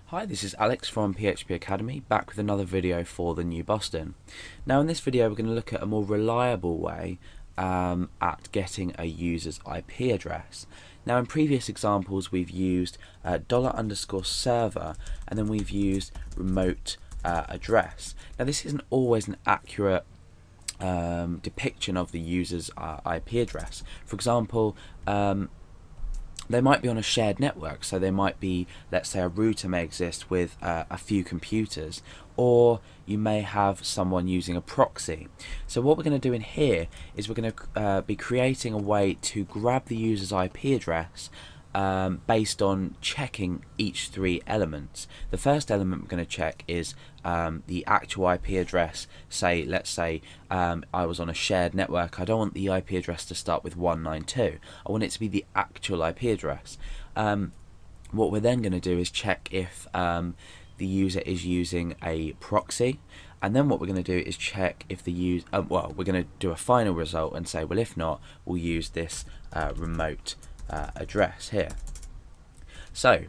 Hi, this is Alex from PHP Academy, back with another video for the New Boston. Now in this video we're going to look at a more reliable way at getting a user's IP address. Now in previous examples we've used $_server and then we've used remote address. Now this isn't always an accurate depiction of the user's IP address. For example, they might be on a shared network, so they might be, let's say, a router may exist with a few computers, or you may have someone using a proxy. So what we're going to do in here is we're going to be creating a way to grab the user's IP address based on checking each three elements. The first element we're going to check is the actual IP address. Let's say I was on a shared network. I don't want the IP address to start with 192. I want it to be the actual IP address. What we're then going to do is check if the user is using a proxy, and then what we're going to do is check if the user we're going to do a final result and say, well, if not, we'll use this remote address here. So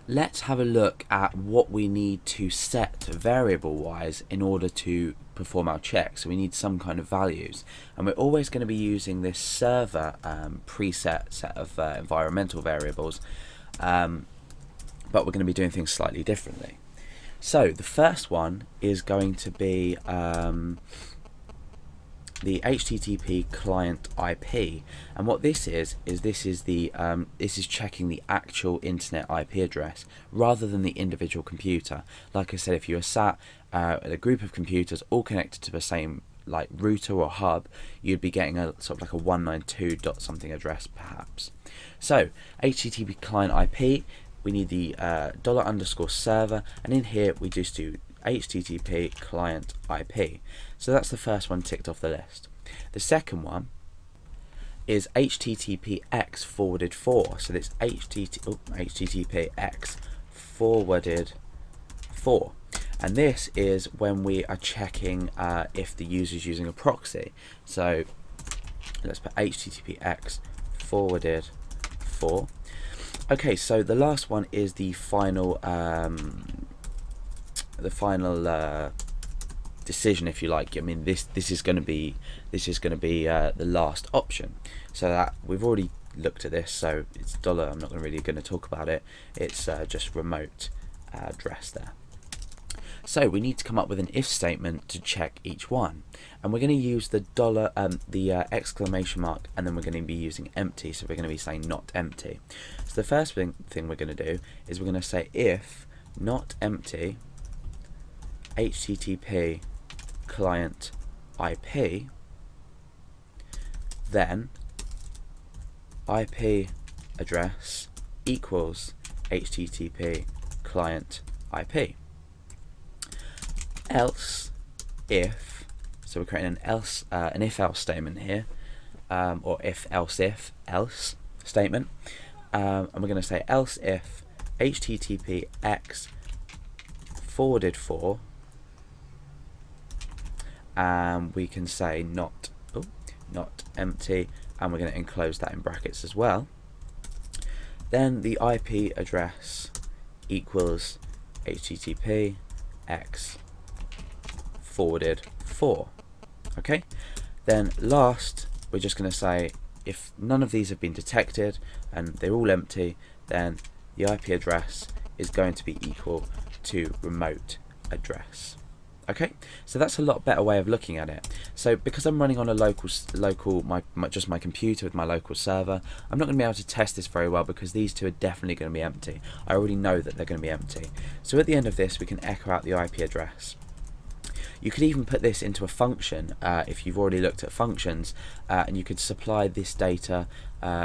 let's have a look at what we need to set variable wise in order to perform our check. So we need some kind of values, and we're always going to be using this server preset set of environmental variables, but we're going to be doing things slightly differently. So the first one is going to be the HTTP client IP, and what this is this is checking the actual internet IP address rather than the individual computer. Like I said, if you were sat at a group of computers all connected to the same like router or hub, you'd be getting a sort of like a 192 dot something address perhaps. So HTTP client IP, we need the $_server, and in here we just do HTTP client IP. So that's the first one ticked off the list. The second one is HTTPX forwarded for. So this HTTPX forwarded for, and this is when we are checking if the user is using a proxy. So let's put HTTPX forwarded for. Okay, so the last one is the final decision, if you like. I mean, this is going to be the last option. So that we've already looked at this, so it's $. I'm not really going to talk about it. It's just remote address there. So we need to come up with an if statement to check each one, and we're going to use the exclamation mark, and then we're going to be using empty. So we're going to be saying not empty. So the first thing we're going to do is we're going to say if not empty HTTP client IP, then IP address equals HTTP client IP. Else if, so we're creating an if else statement here, or if else statement, and we're going to say else if HTTPX forwarded for, and we can say not empty, and we're going to enclose that in brackets as well. Then the IP address equals HTTPX forwarded for. Okay, then last we're just going to say if none of these have been detected and they're all empty, then the IP address is going to be equal to remote address. Okay, so that's a lot better way of looking at it. So because I'm running on a just my computer with my local server, I'm not going to be able to test this very well because these two are definitely going to be empty. I already know that they're going to be empty. So at the end of this we can echo out the IP address. You could even put this into a function if you've already looked at functions, and you could supply this data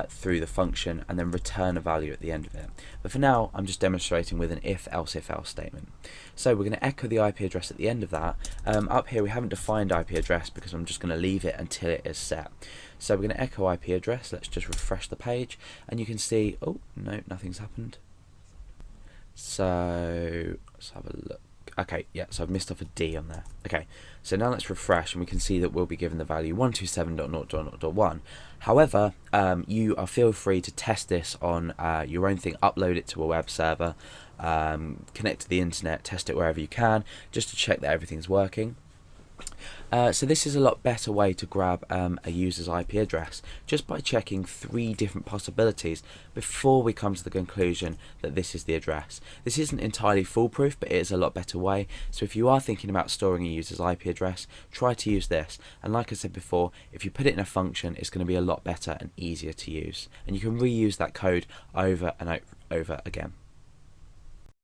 through the function and then return a value at the end of it. But for now I'm just demonstrating with an if else statement. So we're going to echo the IP address at the end of that. Up here we haven't defined IP address because I'm just going to leave it until it is set. So we're going to echo IP address. Let's just refresh the page, and you can see, oh no, nothing's happened. So let's have a look. okay, yeah, so I've missed off a D on there. Okay, so now let's refresh and we can see that we'll be given the value 127.0.0.1. However, you are feel free to test this on your own thing, upload it to a web server, connect to the internet, test it wherever you can, just to check that everything's working. So this is a lot better way to grab a user's IP address, just by checking 3 different possibilities before we come to the conclusion that this is the address. This isn't entirely foolproof, but it is a lot better way. So if you are thinking about storing a user's IP address, try to use this. And like I said before, if you put it in a function, it's going to be a lot better and easier to use. And you can reuse that code over and over again.